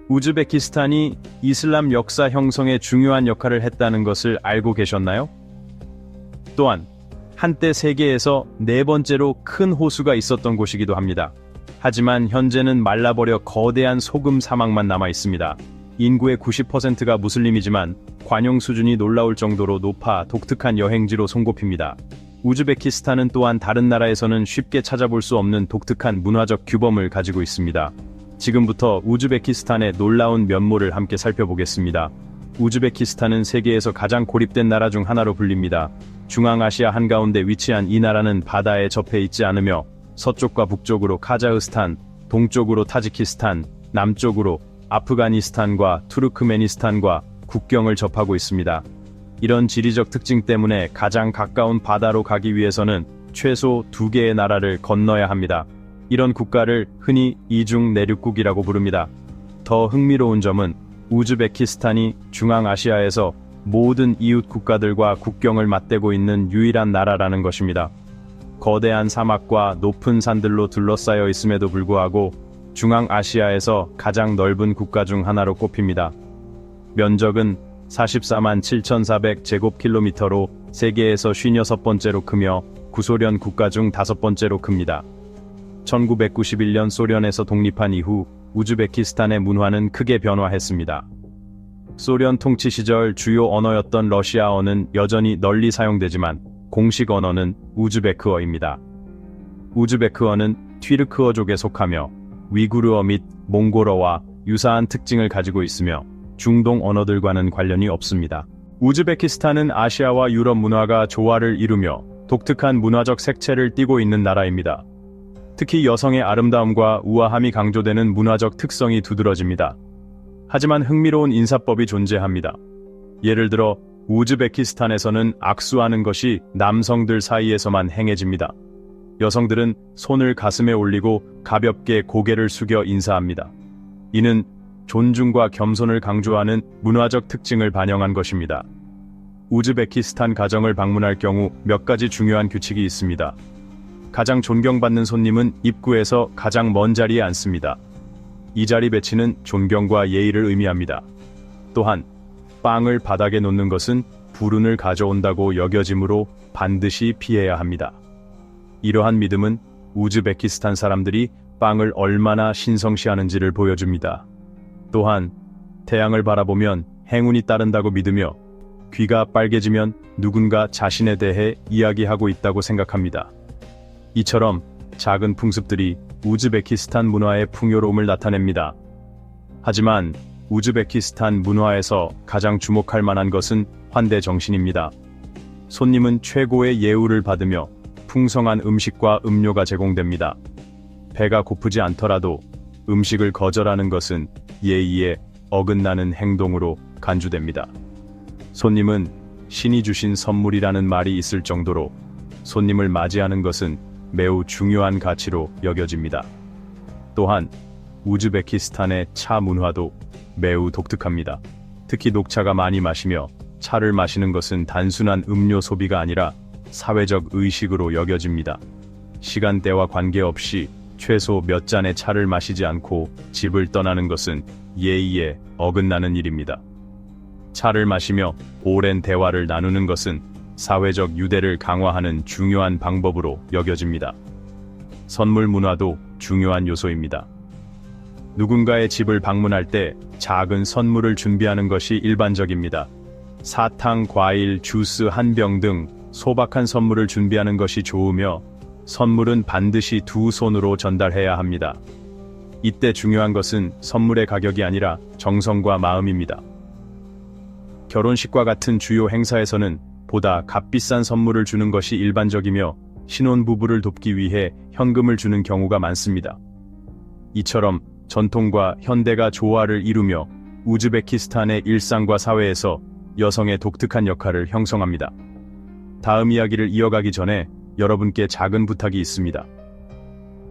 우즈베키스탄이 이슬람 역사 형성에 중요한 역할을 했다는 것을 알고 계셨나요? 또한 한때 세계에서 네 번째로 큰 호수가 있었던 곳이기도 합니다. 하지만 현재는 말라버려 거대한 소금 사막만 남아 있습니다. 인구의 90%가 무슬림이지만 관용 수준이 놀라울 정도로 높아 독특한 여행지로 손꼽힙니다. 우즈베키스탄은 또한 다른 나라에서는 쉽게 찾아볼 수 없는 독특한 문화적 규범을 가지고 있습니다. 지금부터 우즈베키스탄의 놀라운 면모를 함께 살펴보겠습니다. 우즈베키스탄은 세계에서 가장 고립된 나라 중 하나로 불립니다. 중앙아시아 한가운데 위치한 이 나라는 바다에 접해 있지 않으며 서쪽과 북쪽으로 카자흐스탄, 동쪽으로 타지키스탄, 남쪽으로 아프가니스탄과 투르크메니스탄과 국경을 접하고 있습니다. 이런 지리적 특징 때문에 가장 가까운 바다로 가기 위해서는 최소 2개의 나라를 건너야 합니다. 이런 국가를 흔히 이중 내륙국이라고 부릅니다. 더 흥미로운 점은 우즈베키스탄이 중앙아시아에서 모든 이웃 국가들과 국경을 맞대고 있는 유일한 나라라는 것입니다. 거대한 사막과 높은 산들로 둘러싸여 있음에도 불구하고 중앙아시아에서 가장 넓은 국가 중 하나로 꼽힙니다. 면적은 44만 7,400제곱킬로미터로 세계에서 56번째로 크며 구소련 국가 중 5번째로 큽니다. 1991년 소련에서 독립한 이후 우즈베키스탄의 문화는 크게 변화했습니다. 소련 통치 시절 주요 언어였던 러시아어는 여전히 널리 사용되지만 공식 언어는 우즈베크어입니다. 우즈베크어는 튀르크어족에 속하며 위구르어 및 몽골어와 유사한 특징을 가지고 있으며 중동 언어들과는 관련이 없습니다. 우즈베키스탄은 아시아와 유럽 문화가 조화를 이루며 독특한 문화적 색채를 띠고 있는 나라입니다. 특히 여성의 아름다움과 우아함이 강조되는 문화적 특성이 두드러집니다. 하지만 흥미로운 인사법이 존재합니다. 예를 들어 우즈베키스탄에서는 악수하는 것이 남성들 사이에서만 행해집니다. 여성들은 손을 가슴에 올리고 가볍게 고개를 숙여 인사합니다. 이는 존중과 겸손을 강조하는 문화적 특징을 반영한 것입니다. 우즈베키스탄 가정을 방문할 경우 몇 가지 중요한 규칙이 있습니다. 가장 존경받는 손님은 입구에서 가장 먼 자리에 앉습니다. 이 자리 배치는 존경과 예의를 의미합니다. 또한 빵을 바닥에 놓는 것은 불운을 가져온다고 여겨지므로 반드시 피해야 합니다. 이러한 믿음은 우즈베키스탄 사람들이 빵을 얼마나 신성시하는지를 보여줍니다. 또한 태양을 바라보면 행운이 따른다고 믿으며 귀가 빨개지면 누군가 자신에 대해 이야기하고 있다고 생각합니다. 이처럼 작은 풍습들이 우즈베키스탄 문화의 풍요로움을 나타냅니다. 하지만 우즈베키스탄 문화에서 가장 주목할 만한 것은 환대 정신입니다. 손님은 최고의 예우를 받으며 풍성한 음식과 음료가 제공됩니다. 배가 고프지 않더라도 음식을 거절하는 것은 예의에 어긋나는 행동으로 간주됩니다. 손님은 신이 주신 선물이라는 말이 있을 정도로 손님을 맞이하는 것은 매우 중요한 가치로 여겨집니다. 또한 우즈베키스탄의 차 문화도 매우 독특합니다. 특히 녹차가 많이 마시며 차를 마시는 것은 단순한 음료 소비가 아니라 사회적 의식으로 여겨집니다. 시간대와 관계없이 최소 몇 잔의 차를 마시지 않고 집을 떠나는 것은 예의에 어긋나는 일입니다. 차를 마시며 오랜 대화를 나누는 것은 사회적 유대를 강화하는 중요한 방법으로 여겨집니다. 선물 문화도 중요한 요소입니다. 누군가의 집을 방문할 때 작은 선물을 준비하는 것이 일반적입니다. 사탕, 과일, 주스 한 병 등 소박한 선물을 준비하는 것이 좋으며 선물은 반드시 2손으로 전달해야 합니다. 이때 중요한 것은 선물의 가격이 아니라 정성과 마음입니다. 결혼식과 같은 주요 행사에서는 보다 값비싼 선물을 주는 것이 일반적이며 신혼부부를 돕기 위해 현금을 주는 경우가 많습니다. 이처럼 전통과 현대가 조화를 이루며 우즈베키스탄의 일상과 사회에서 여성의 독특한 역할을 형성합니다. 다음 이야기를 이어가기 전에 여러분께 작은 부탁이 있습니다.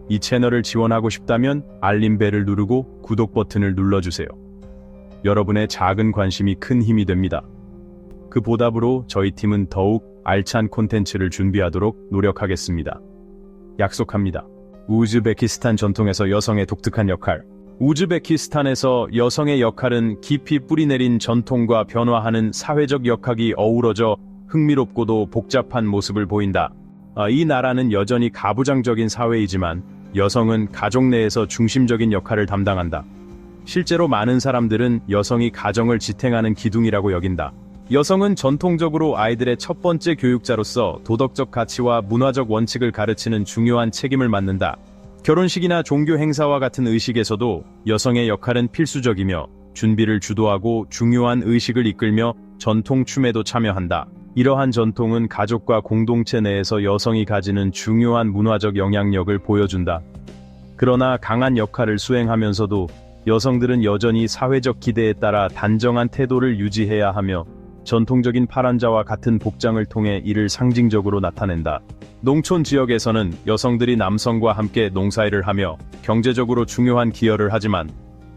이 채널을 지원하고 싶다면 알림벨을 누르고 구독 버튼을 눌러주세요. 여러분의 작은 관심이 큰 힘이 됩니다. 그 보답으로 저희 팀은 더욱 알찬 콘텐츠를 준비하도록 노력하겠습니다. 약속합니다. 우즈베키스탄 전통에서 여성의 독특한 역할. 우즈베키스탄에서 여성의 역할은 깊이 뿌리내린 전통과 변화하는 사회적 역학이 어우러져 흥미롭고도 복잡한 모습을 보인다. 이 나라는 여전히 가부장적인 사회이지만 여성은 가족 내에서 중심적인 역할을 담당한다. 실제로 많은 사람들은 여성이 가정을 지탱하는 기둥이라고 여긴다. 여성은 전통적으로 아이들의 첫 번째 교육자로서 도덕적 가치와 문화적 원칙을 가르치는 중요한 책임을 맡는다. 결혼식이나 종교 행사와 같은 의식에서도 여성의 역할은 필수적이며 준비를 주도하고 중요한 의식을 이끌며 전통 춤에도 참여한다. 이러한 전통은 가족과 공동체 내에서 여성이 가지는 중요한 문화적 영향력을 보여준다. 그러나 강한 역할을 수행하면서도 여성들은 여전히 사회적 기대에 따라 단정한 태도를 유지해야 하며 전통적인 파란자와 같은 복장을 통해 이를 상징적으로 나타낸다. 농촌 지역에서는 여성들이 남성과 함께 농사일을 하며 경제적으로 중요한 기여를 하지만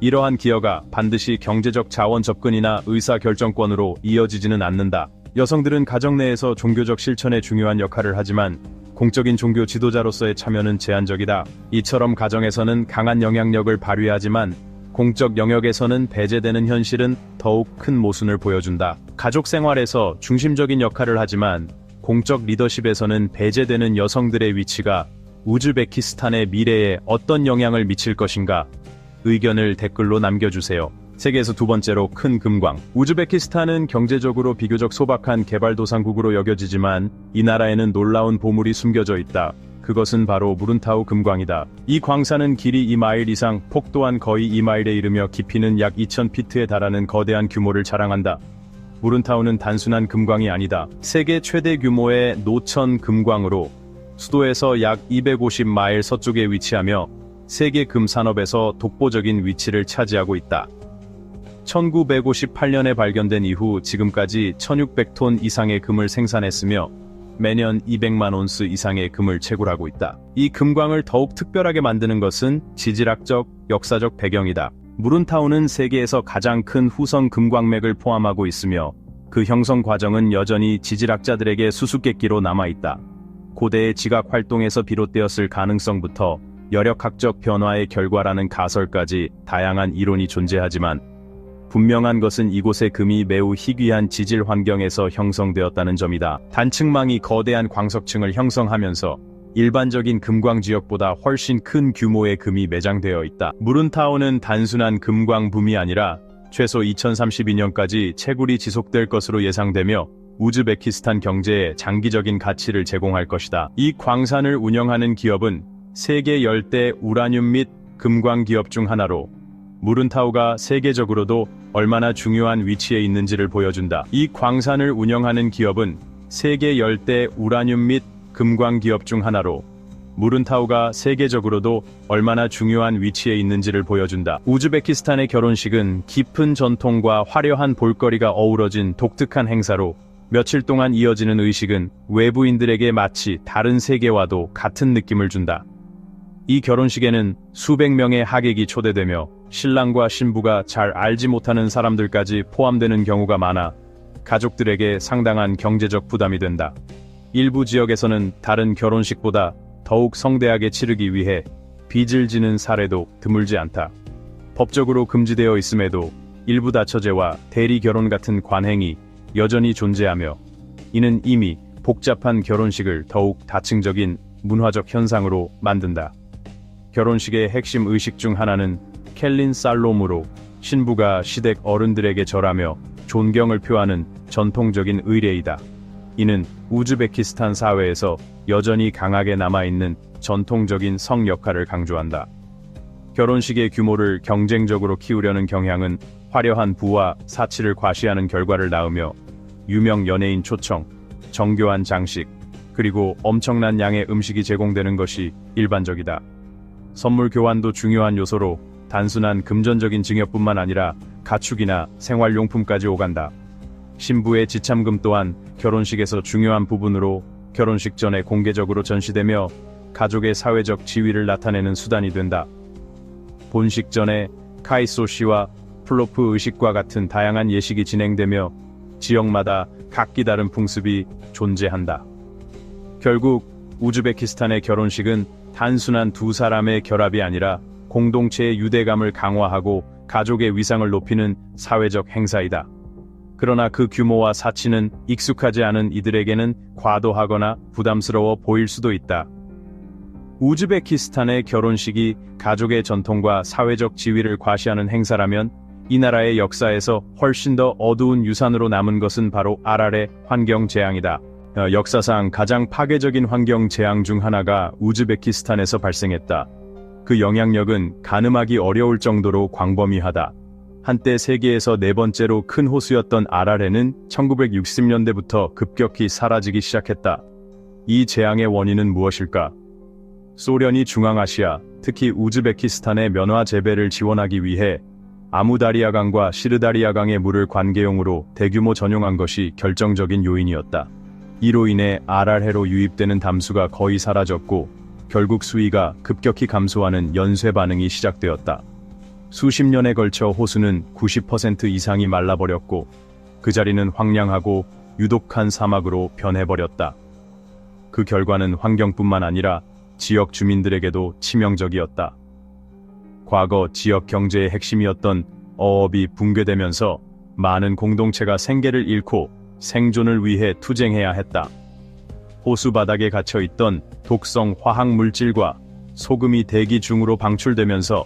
이러한 기여가 반드시 경제적 자원 접근이나 의사결정권으로 이어지지는 않는다. 여성들은 가정 내에서 종교적 실천에 중요한 역할을 하지만 공적인 종교 지도자로서의 참여는 제한적이다. 이처럼 가정에서는 강한 영향력을 발휘하지만 공적 영역에서는 배제되는 현실은 더욱 큰 모순을 보여준다. 가족 생활에서 중심적인 역할을 하지만 공적 리더십에서는 배제되는 여성들의 위치가 우즈베키스탄의 미래에 어떤 영향을 미칠 것인가? 의견을 댓글로 남겨주세요. 세계에서 두 번째로 큰 금광. 우즈베키스탄은 경제적으로 비교적 소박한 개발도상국으로 여겨지지만 이 나라에는 놀라운 보물이 숨겨져 있다. 그것은 바로 무룬타우 금광이다. 이 광산은 길이 2마일 이상, 폭 또한 거의 2마일에 이르며 깊이는 약 2000피트에 달하는 거대한 규모를 자랑한다. 무룬타우는 단순한 금광이 아니다. 세계 최대 규모의 노천 금광으로 수도에서 약 250마일 서쪽에 위치하며 세계 금 산업에서 독보적인 위치를 차지하고 있다. 1958년에 발견된 이후 지금까지 1600톤 이상의 금을 생산했으며 매년 200만 온스 이상의 금을 채굴하고 있다. 이 금광을 더욱 특별하게 만드는 것은 지질학적, 역사적 배경이다. 무룬타우는 세계에서 가장 큰 후성 금광맥을 포함하고 있으며 그 형성 과정은 여전히 지질학자들에게 수수께끼로 남아있다. 고대의 지각 활동에서 비롯되었을 가능성부터 여력학적 변화의 결과라는 가설까지 다양한 이론이 존재하지만 분명한 것은 이곳의 금이 매우 희귀한 지질 환경에서 형성되었다는 점이다. 단층망이 거대한 광석층을 형성하면서 일반적인 금광 지역보다 훨씬 큰 규모의 금이 매장되어 있다. 무룬타우는 단순한 금광 붐이 아니라 최소 2032년까지 채굴이 지속될 것으로 예상되며 우즈베키스탄 경제에 장기적인 가치를 제공할 것이다. 이 광산을 운영하는 기업은 세계 열대 우라늄 및 금광 기업 중 하나로 무룬타우가 세계적으로도 얼마나 중요한 위치에 있는지를 보여준다. 이 광산을 운영하는 기업은 세계 열대 우라늄 및 금광 기업 중 하나로 무룬타우가 세계적으로도 얼마나 중요한 위치에 있는지를 보여준다. 우즈베키스탄의 결혼식은 깊은 전통과 화려한 볼거리가 어우러진 독특한 행사로 며칠 동안 이어지는 의식은 외부인들에게 마치 다른 세계와도 같은 느낌을 준다. 이 결혼식에는 수백 명의 하객이 초대되며 신랑과 신부가 잘 알지 못하는 사람들까지 포함되는 경우가 많아 가족들에게 상당한 경제적 부담이 된다. 일부 지역에서는 다른 결혼식보다 더욱 성대하게 치르기 위해 빚을 지는 사례도 드물지 않다. 법적으로 금지되어 있음에도 일부 다처제와 대리 결혼 같은 관행이 여전히 존재하며 이는 이미 복잡한 결혼식을 더욱 다층적인 문화적 현상으로 만든다. 결혼식의 핵심 의식 중 하나는 켈린 살롬으로 신부가 시댁 어른들에게 절하며 존경을 표하는 전통적인 의례이다. 이는 우즈베키스탄 사회에서 여전히 강하게 남아있는 전통적인 성 역할을 강조한다. 결혼식의 규모를 경쟁적으로 키우려는 경향은 화려한 부와 사치를 과시하는 결과를 낳으며 유명 연예인 초청, 정교한 장식, 그리고 엄청난 양의 음식이 제공되는 것이 일반적이다. 선물 교환도 중요한 요소로 단순한 금전적인 증여뿐만 아니라 가축이나 생활용품까지 오간다. 신부의 지참금 또한 결혼식에서 중요한 부분으로 결혼식 전에 공개적으로 전시되며 가족의 사회적 지위를 나타내는 수단이 된다. 본식 전에 카이소시와 플로프 의식과 같은 다양한 예식이 진행되며 지역마다 각기 다른 풍습이 존재한다. 결국 우즈베키스탄의 결혼식은 단순한 두 사람의 결합이 아니라 공동체의 유대감을 강화하고 가족의 위상을 높이는 사회적 행사이다. 그러나 그 규모와 사치는 익숙하지 않은 이들에게는 과도하거나 부담스러워 보일 수도 있다. 우즈베키스탄의 결혼식이 가족의 전통과 사회적 지위를 과시하는 행사라면 이 나라의 역사에서 훨씬 더 어두운 유산으로 남은 것은 바로 아랄의 환경 재앙이다. 역사상 가장 파괴적인 환경 재앙 중 하나가 우즈베키스탄에서 발생했다. 그 영향력은 가늠하기 어려울 정도로 광범위하다. 한때 세계에서 네 번째로 큰 호수였던 아랄해는 1960년대부터 급격히 사라지기 시작했다. 이 재앙의 원인은 무엇일까? 소련이 중앙아시아, 특히 우즈베키스탄의 면화 재배를 지원하기 위해 아무다리아강과 시르다리아강의 물을 관계용으로 대규모 전용한 것이 결정적인 요인이었다. 이로 인해 아랄해로 유입되는 담수가 거의 사라졌고 결국 수위가 급격히 감소하는 연쇄 반응이 시작되었다. 수십 년에 걸쳐 호수는 90% 이상이 말라버렸고 그 자리는 황량하고 유독한 사막으로 변해버렸다. 그 결과는 환경뿐만 아니라 지역 주민들에게도 치명적이었다. 과거 지역 경제의 핵심이었던 어업이 붕괴되면서 많은 공동체가 생계를 잃고 생존을 위해 투쟁해야 했다. 호수 바닥에 갇혀있던 독성 화학 물질과 소금이 대기 중으로 방출되면서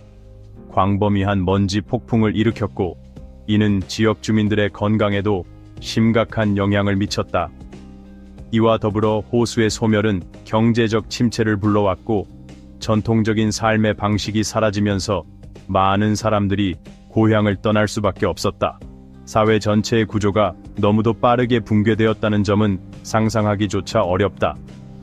광범위한 먼지 폭풍을 일으켰고 이는 지역 주민들의 건강에도 심각한 영향을 미쳤다. 이와 더불어 호수의 소멸은 경제적 침체를 불러왔고 전통적인 삶의 방식이 사라지면서 많은 사람들이 고향을 떠날 수밖에 없었다. 사회 전체의 구조가 너무도 빠르게 붕괴되었다는 점은 상상하기조차 어렵다.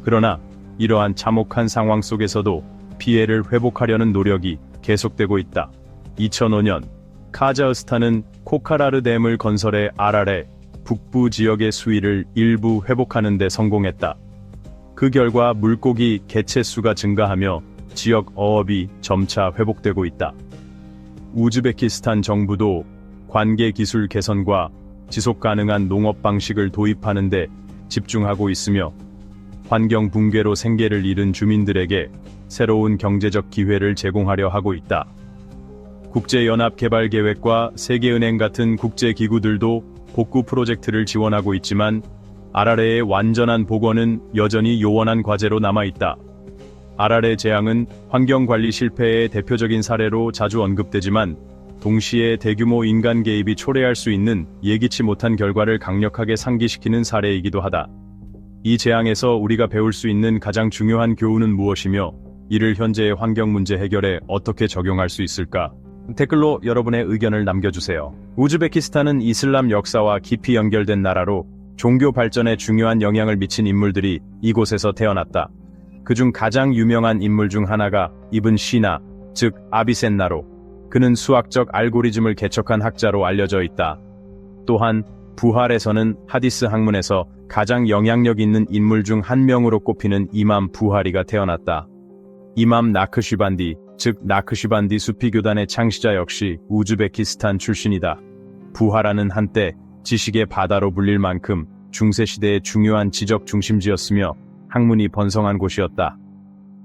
그러나 이러한 참혹한 상황 속에서도 피해를 회복하려는 노력이 계속되고 있다. 2005년 카자흐스탄은 코카라르 댐을 건설해 아랄해 북부 지역의 수위를 일부 회복하는 데 성공했다. 그 결과 물고기 개체수가 증가하며 지역 어업이 점차 회복되고 있다. 우즈베키스탄 정부도 관계 기술 개선과 지속 가능한 농업 방식을 도입하는 데 집중하고 있으며 환경 붕괴로 생계를 잃은 주민들에게 새로운 경제적 기회를 제공하려 하고 있다. 국제연합개발계획과 세계은행 같은 국제기구들도 복구 프로젝트를 지원하고 있지만 아랄해의 완전한 복원은 여전히 요원한 과제로 남아있다. 아랄해 재앙은 환경관리 실패의 대표적인 사례로 자주 언급되지만 동시에 대규모 인간 개입이 초래할 수 있는 예기치 못한 결과를 강력하게 상기시키는 사례이기도 하다. 이 재앙에서 우리가 배울 수 있는 가장 중요한 교훈은 무엇이며 이를 현재의 환경 문제 해결에 어떻게 적용할 수 있을까? 댓글로 여러분의 의견을 남겨주세요. 우즈베키스탄은 이슬람 역사와 깊이 연결된 나라로 종교 발전에 중요한 영향을 미친 인물들이 이곳에서 태어났다. 그중 가장 유명한 인물 중 하나가 이븐 시나, 즉 아비센나로. 그는 수학적 알고리즘을 개척한 학자로 알려져 있다. 또한 부할에서는 하디스 학문에서 가장 영향력 있는 인물 중 한 명으로 꼽히는 이맘 부하리가 태어났다. 이맘 나크슈반디, 즉 나크슈반디 수피교단의 창시자 역시 우즈베키스탄 출신이다. 부하라는 한때 지식의 바다로 불릴 만큼 중세시대의 중요한 지적 중심지였으며 학문이 번성한 곳이었다.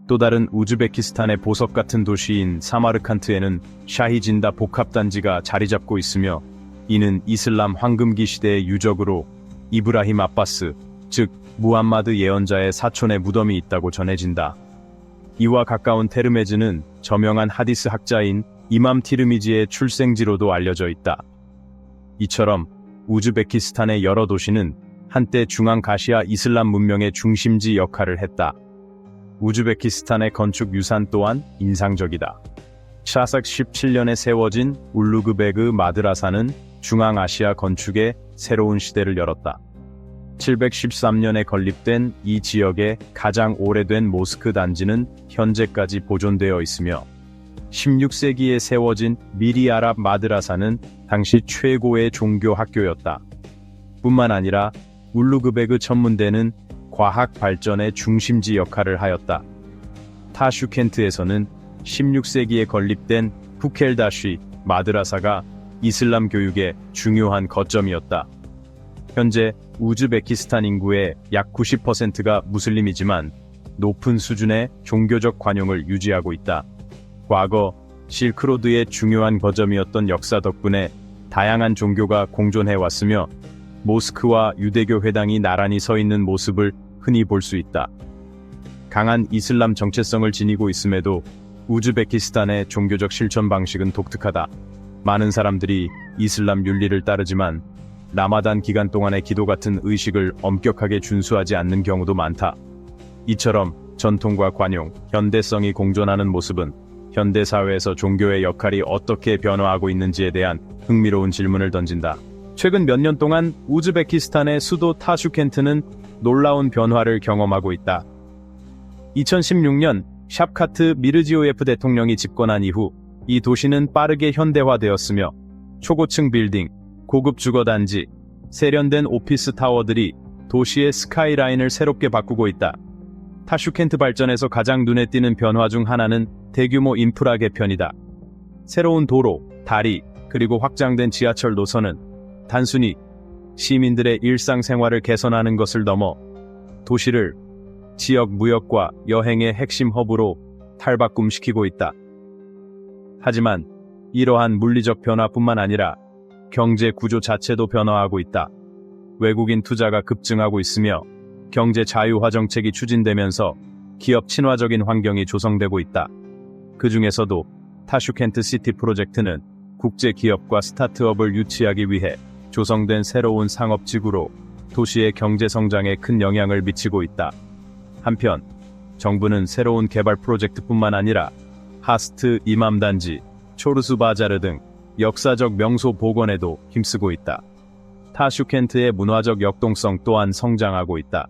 또 다른 우즈베키스탄의 보석 같은 도시인 사마르칸트에는 샤히진다 복합단지가 자리 잡고 있으며 이는 이슬람 황금기 시대의 유적으로 이브라힘 아바스, 즉 무함마드 예언자의 사촌의 무덤이 있다고 전해진다. 이와 가까운 테르메즈는 저명한 하디스 학자인 이맘 티르미지의 출생지로도 알려져 있다. 이처럼 우즈베키스탄의 여러 도시는 한때 중앙가시아 이슬람 문명의 중심지 역할을 했다. 우즈베키스탄의 건축 유산 또한 인상적이다. 샤삭 17년에 세워진 울루그베그 마드라사는 중앙아시아 건축의 새로운 시대를 열었다. 713년에 건립된 이 지역의 가장 오래된 모스크 단지는 현재까지 보존되어 있으며 16세기에 세워진 미리아랍 마드라사는 당시 최고의 종교 학교였다. 뿐만 아니라 울루그베그 천문대는 과학 발전의 중심지 역할을 하였다. 타슈켄트에서는 16세기에 건립된 후켈다쉬 마드라사가 이슬람 교육의 중요한 거점이었다. 현재 우즈베키스탄 인구의 약 90%가 무슬림이지만 높은 수준의 종교적 관용을 유지하고 있다. 과거 실크로드의 중요한 거점이었던 역사 덕분에 다양한 종교가 공존해 왔으며 모스크와 유대교 회당이 나란히 서 있는 모습을 흔히 볼 수 있다. 강한 이슬람 정체성을 지니고 있음에도 우즈베키스탄의 종교적 실천 방식은 독특하다. 많은 사람들이 이슬람 윤리를 따르지만 라마단 기간 동안의 기도 같은 의식을 엄격하게 준수하지 않는 경우도 많다. 이처럼 전통과 관용, 현대성이 공존하는 모습은 현대사회에서 종교의 역할이 어떻게 변화하고 있는지에 대한 흥미로운 질문을 던진다. 최근 몇 년 동안 우즈베키스탄의 수도 타슈켄트는 놀라운 변화를 경험하고 있다. 2016년 샵카트 미르지오예프 대통령이 집권한 이후 이 도시는 빠르게 현대화되었으며 초고층 빌딩, 고급 주거단지, 세련된 오피스 타워들이 도시의 스카이라인을 새롭게 바꾸고 있다. 타슈켄트 발전에서 가장 눈에 띄는 변화 중 하나는 대규모 인프라 개편이다. 새로운 도로, 다리, 그리고 확장된 지하철 노선은 단순히 시민들의 일상생활을 개선하는 것을 넘어 도시를 지역 무역과 여행의 핵심 허브로 탈바꿈시키고 있다. 하지만 이러한 물리적 변화뿐만 아니라 경제 구조 자체도 변화하고 있다. 외국인 투자가 급증하고 있으며 경제 자유화 정책이 추진되면서 기업 친화적인 환경이 조성되고 있다. 그 중에서도 타슈켄트 시티 프로젝트는 국제 기업과 스타트업을 유치하기 위해 조성된 새로운 상업지구로 도시의 경제 성장에 큰 영향을 미치고 있다. 한편 정부는 새로운 개발 프로젝트뿐만 아니라 하스트 이맘단지, 초르수 바자르 등 역사적 명소 복원에도 힘쓰고 있다. 타슈켄트의 문화적 역동성 또한 성장하고 있다.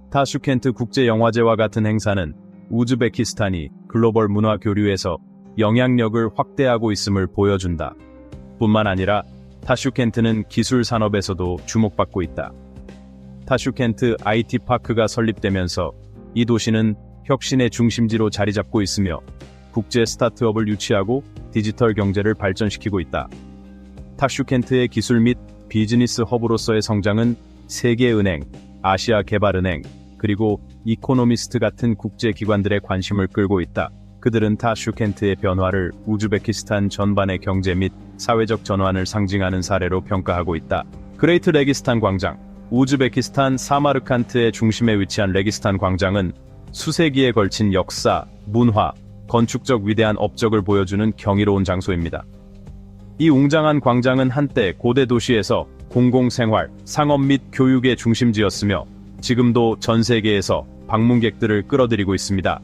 타슈켄트 국제영화제와 같은 행사는 우즈베키스탄이 글로벌 문화 교류에서 영향력을 확대하고 있음을 보여준다. 뿐만 아니라 타슈켄트는 기술 산업에서도 주목받고 있다. 타슈켄트 IT 파크가 설립되면서 이 도시는 혁신의 중심지로 자리 잡고 있으며 국제 스타트업을 유치하고 디지털 경제를 발전시키고 있다. 타슈켄트의 기술 및 비즈니스 허브로서의 성장은 세계은행, 아시아개발은행, 그리고 이코노미스트 같은 국제기관들의 관심을 끌고 있다. 그들은 타슈켄트의 변화를 우즈베키스탄 전반의 경제 및 사회적 전환을 상징하는 사례로 평가하고 있다. 그레이트 레기스탄 광장, 우즈베키스탄 사마르칸트의 중심에 위치한 레기스탄 광장은 수세기에 걸친 역사, 문화, 건축적 위대한 업적을 보여주는 경이로운 장소입니다. 이 웅장한 광장은 한때 고대 도시에서 공공생활, 상업 및 교육의 중심지였으며 지금도 전 세계에서 방문객들을 끌어들이고 있습니다.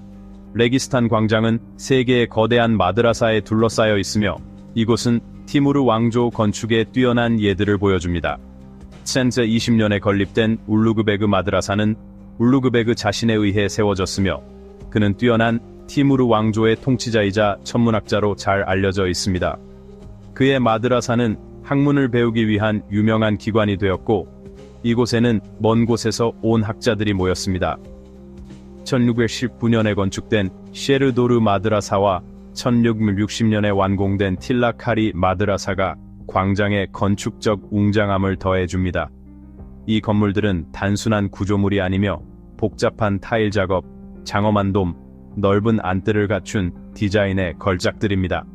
레기스탄 광장은 세 개의 거대한 마드라사에 둘러싸여 있으며 이곳은 티무르 왕조 건축의 뛰어난 예들을 보여줍니다. 1920년에 건립된 울루그베그 마드라사는 울루그베그 자신에 의해 세워졌으며 그는 뛰어난 티무르 왕조의 통치자이자 천문학자로 잘 알려져 있습니다. 그의 마드라사는 학문을 배우기 위한 유명한 기관이 되었고 이곳에는 먼 곳에서 온 학자들이 모였습니다. 1619년에 건축된 셰르도르 마드라사와 1660년에 완공된 틸라카리 마드라사가 광장의 건축적 웅장함을 더해줍니다. 이 건물들은 단순한 구조물이 아니며 복잡한 타일 작업, 장엄한 돔, 넓은 안뜰을 갖춘 디자인의 걸작들입니다.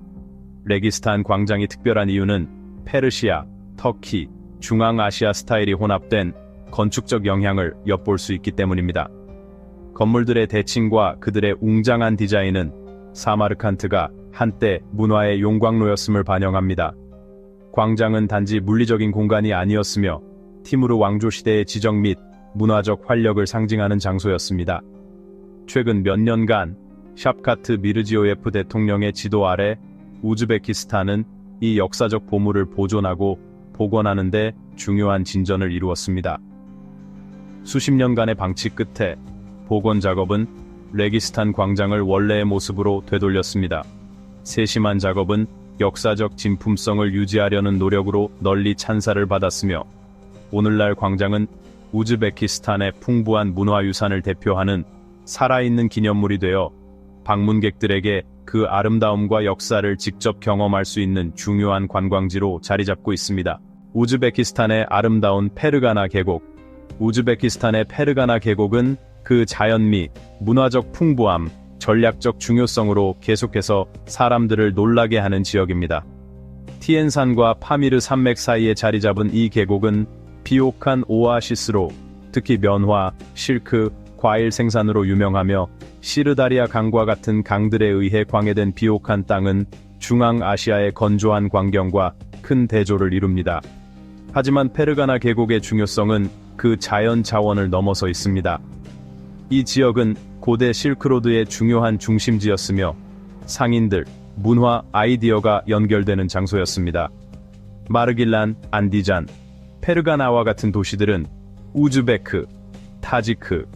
레기스탄 광장이 특별한 이유는 페르시아, 터키, 중앙아시아 스타일이 혼합된 건축적 영향을 엿볼 수 있기 때문입니다. 건물들의 대칭과 그들의 웅장한 디자인은 사마르칸트가 한때 문화의 용광로였음을 반영합니다. 광장은 단지 물리적인 공간이 아니었으며 티무르 왕조 시대의 지적 및 문화적 활력을 상징하는 장소였습니다. 최근 몇 년간 샵카트 미르지오예프 대통령의 지도 아래 우즈베키스탄은 이 역사적 보물을 보존하고 복원하는 데 중요한 진전을 이루었습니다. 수십 년간의 방치 끝에 복원 작업은 레기스탄 광장을 원래의 모습으로 되돌렸습니다. 세심한 작업은 역사적 진품성을 유지하려는 노력으로 널리 찬사를 받았으며 오늘날 광장은 우즈베키스탄의 풍부한 문화유산을 대표하는 살아있는 기념물이 되어 방문객들에게 그 아름다움과 역사를 직접 경험할 수 있는 중요한 관광지로 자리 잡고 있습니다. 우즈베키스탄의 아름다운 페르가나 계곡. 우즈베키스탄의 페르가나 계곡은 그 자연미, 문화적 풍부함, 전략적 중요성으로 계속해서 사람들을 놀라게 하는 지역입니다. 티엔산과 파미르 산맥 사이에 자리 잡은 이 계곡은 비옥한 오아시스로, 특히 면화, 실크, 과일 생산으로 유명하며 시르다리아 강과 같은 강들에 의해 광해된 비옥한 땅은 중앙아시아의 건조한 광경과 큰 대조를 이룹니다. 하지만 페르가나 계곡의 중요성은 그 자연 자원을 넘어서 있습니다. 이 지역은 고대 실크로드의 중요한 중심지였으며 상인들, 문화, 아이디어가 연결되는 장소였습니다. 마르길란, 안디잔, 페르가나와 같은 도시들은 우즈베크, 타지크,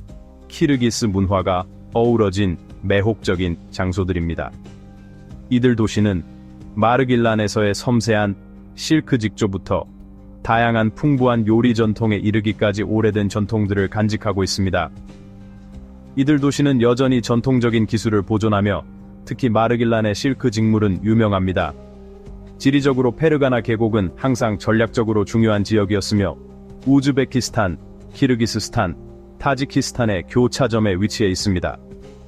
키르기스 문화가 어우러진 매혹적인 장소들입니다. 이들 도시는 마르길란에서의 섬세한 실크 직조부터 다양한 풍부한 요리 전통에 이르기까지 오래된 전통들을 간직하고 있습니다. 이들 도시는 여전히 전통적인 기술을 보존하며 특히 마르길란의 실크 직물은 유명합니다. 지리적으로 페르가나 계곡은 항상 전략적으로 중요한 지역이었으며 우즈베키스탄, 키르기스스탄, 타지키스탄의 교차점에 위치해 있습니다.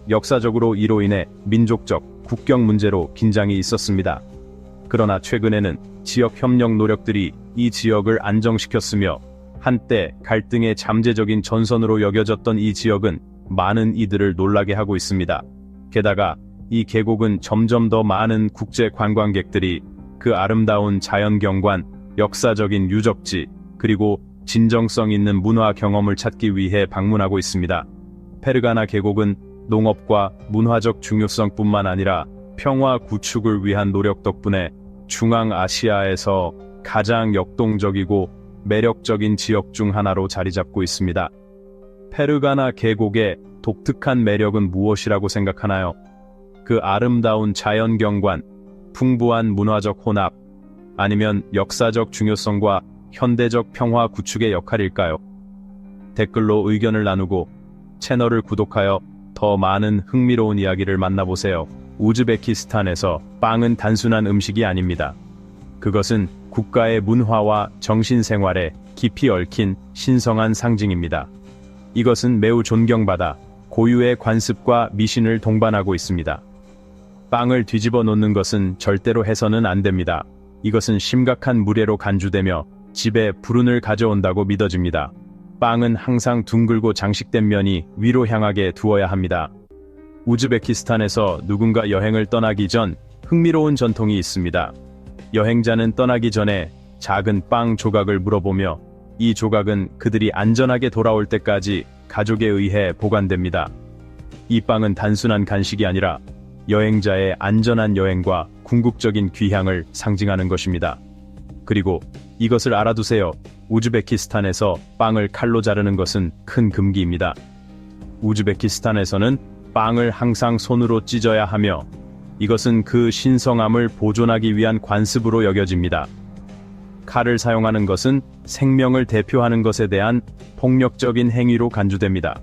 역사적으로 이로 인해 민족적, 국경 문제로 긴장이 있었습니다. 그러나 최근에는 지역 협력 노력들이 이 지역을 안정시켰으며 한때 갈등의 잠재적인 전선으로 여겨졌던 이 지역은 많은 이들을 놀라게 하고 있습니다. 게다가 이 계곡은 점점 더 많은 국제 관광객들이 그 아름다운 자연경관, 역사적인 유적지, 그리고 진정성 있는 문화 경험을 찾기 위해 방문하고 있습니다. 페르가나 계곡은 농업과 문화적 중요성뿐만 아니라 평화 구축을 위한 노력 덕분에 중앙아시아에서 가장 역동적이고 매력적인 지역 중 하나로 자리 잡고 있습니다. 페르가나 계곡의 독특한 매력은 무엇이라고 생각하나요? 그 아름다운 자연경관, 풍부한 문화적 혼합, 아니면 역사적 중요성과 현대적 평화 구축의 역할일까요? 댓글로 의견을 나누고 채널을 구독하여 더 많은 흥미로운 이야기를 만나보세요. 우즈베키스탄에서 빵은 단순한 음식이 아닙니다. 그것은 국가의 문화와 정신생활에 깊이 얽힌 신성한 상징입니다. 이것은 매우 존경받아 고유의 관습과 미신을 동반하고 있습니다. 빵을 뒤집어 놓는 것은 절대로 해서는 안 됩니다. 이것은 심각한 무례로 간주되며 집에 불운을 가져온다고 믿어집니다. 빵은 항상 둥글고 장식된 면이 위로 향하게 두어야 합니다. 우즈베키스탄에서 누군가 여행을 떠나기 전 흥미로운 전통이 있습니다. 여행자는 떠나기 전에 작은 빵 조각을 물어보며 이 조각은 그들이 안전하게 돌아올 때까지 가족에 의해 보관됩니다. 이 빵은 단순한 간식이 아니라 여행자의 안전한 여행과 궁극적인 귀향을 상징하는 것입니다. 그리고 이것을 알아두세요. 우즈베키스탄에서 빵을 칼로 자르는 것은 큰 금기입니다. 우즈베키스탄에서는 빵을 항상 손으로 찢어야 하며 이것은 그 신성함을 보존하기 위한 관습으로 여겨집니다. 칼을 사용하는 것은 생명을 대표하는 것에 대한 폭력적인 행위로 간주됩니다.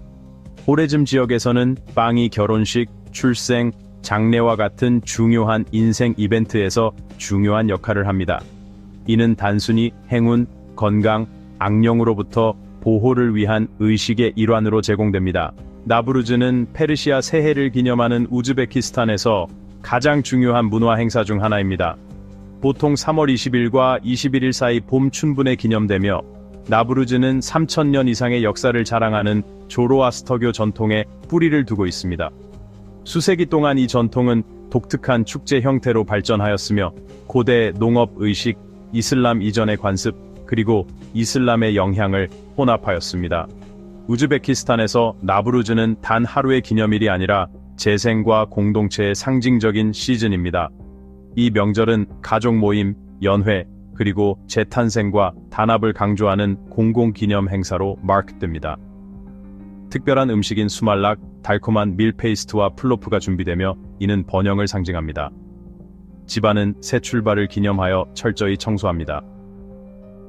호레즘 지역에서는 빵이 결혼식, 출생, 장례와 같은 중요한 인생 이벤트에서 중요한 역할을 합니다. 이는 단순히 행운, 건강, 악령으로부터 보호를 위한 의식의 일환으로 제공됩니다. 나브루즈는 페르시아 새해를 기념하는 우즈베키스탄에서 가장 중요한 문화 행사 중 하나입니다. 보통 3월 20일과 21일 사이 봄 춘분에 기념되며 나브루즈는 3000년 이상의 역사를 자랑하는 조로아스터교 전통에 뿌리를 두고 있습니다. 수세기 동안 이 전통은 독특한 축제 형태로 발전하였으며 고대 농업 의식, 이슬람 이전의 관습, 그리고 이슬람의 영향을 혼합하였습니다. 우즈베키스탄에서 나브루즈는 단 하루의 기념일이 아니라 재생과 공동체의 상징적인 시즌입니다. 이 명절은 가족 모임, 연회, 그리고 재탄생과 단합을 강조하는 공공기념 행사로 마크됩니다. 특별한 음식인 수말락, 달콤한 밀페이스트와 플로프가 준비되며 이는 번영을 상징합니다. 집안은 새 출발을 기념하여 철저히 청소합니다.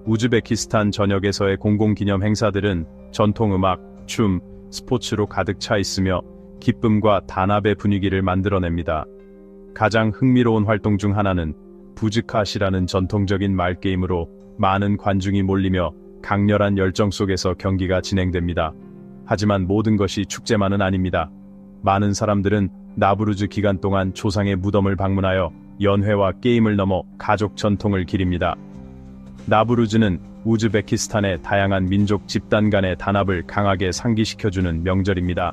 우즈베키스탄 전역에서의 공공기념 행사들은 전통음악, 춤, 스포츠로 가득 차 있으며 기쁨과 단합의 분위기를 만들어냅니다. 가장 흥미로운 활동 중 하나는 부즈카시라는 전통적인 말게임으로 많은 관중이 몰리며 강렬한 열정 속에서 경기가 진행됩니다. 하지만 모든 것이 축제만은 아닙니다. 많은 사람들은 나브루즈 기간 동안 조상의 무덤을 방문하여 연회와 게임을 넘어 가족 전통을 기립니다. 나브루즈는 우즈베키스탄의 다양한 민족 집단 간의 단합을 강하게 상기시켜주는 명절입니다.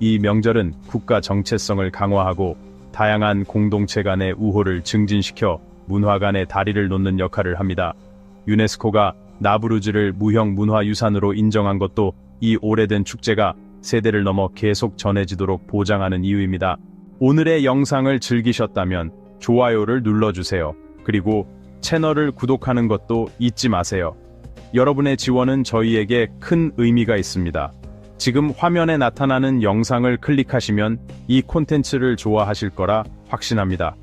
이 명절은 국가 정체성을 강화하고 다양한 공동체 간의 우호를 증진시켜 문화 간의 다리를 놓는 역할을 합니다. 유네스코가 나브루즈를 무형 문화유산으로 인정한 것도 이 오래된 축제가 세대를 넘어 계속 전해지도록 보장하는 이유입니다. 오늘의 영상을 즐기셨다면 좋아요를 눌러주세요. 그리고 채널을 구독하는 것도 잊지 마세요. 여러분의 지원은 저희에게 큰 의미가 있습니다. 지금 화면에 나타나는 영상을 클릭하시면 이 콘텐츠를 좋아하실 거라 확신합니다.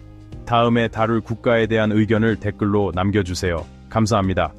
다음에 다룰 국가에 대한 의견을 댓글로 남겨주세요. 감사합니다.